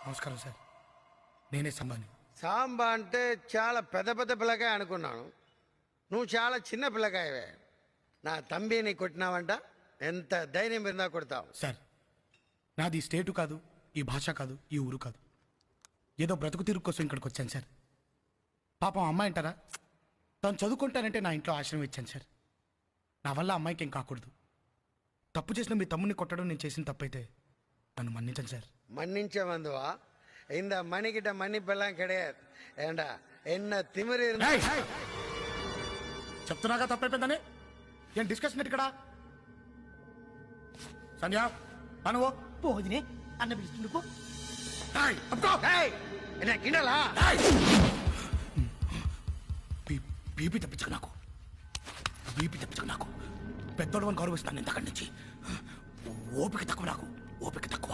నమస్కారం సార్, నేనే సంబాని. సాంబా అంటే చాలా పెద్ద పెద్ద పిల్లకాయ అనుకున్నాను. నువ్వు చాలా చిన్న పిల్లకాయవే. నా తంబిని కొట్టినావంట. ఎంత ధైర్యం మీద కొడతావు? సార్, నాది ఈ స్టేటు కాదు, ఈ భాష కాదు, ఈ ఊరు కాదు. ఏదో బ్రతుకు తీరు కోసం ఇక్కడికి వచ్చాను సార్. పాపం అమ్మాయి అంటారా, తను చదువుకుంటానంటే నా ఇంట్లో ఆశ్రమం ఇచ్చాను సార్. నా వల్ల అమ్మాయికి ఏం కాకూడదు. తప్పు చేసిన మీ తమ్ముడిని కొట్టడం నేను చేసిన తప్పైతే నన్ను మన్నించండి సార్. மன்னிச்ச வந்துவா இந்த மணிக்கிட்ட மன்னிப்பெல்லாம் கிடையாது. ஏண்டா என்ன திமிரு ఏయ్! చెప్తున్నాగా తప్పైపోయిందని. ఏం డిస్కషన్ ఇక్కడ? సంధ్య అనువో పోదినే అన్న పిలుస్తుండుకో. என்ன கிண்டலா? బీపీ తెప్పించక నాకు, బీపీ తెప్పించక నాకు. పెద్దోడు అని గౌరవిస్తాను ఇంతకడి నుంచి. ఓపిక తక్కువ నాకు, ఓపిక తక్కువ.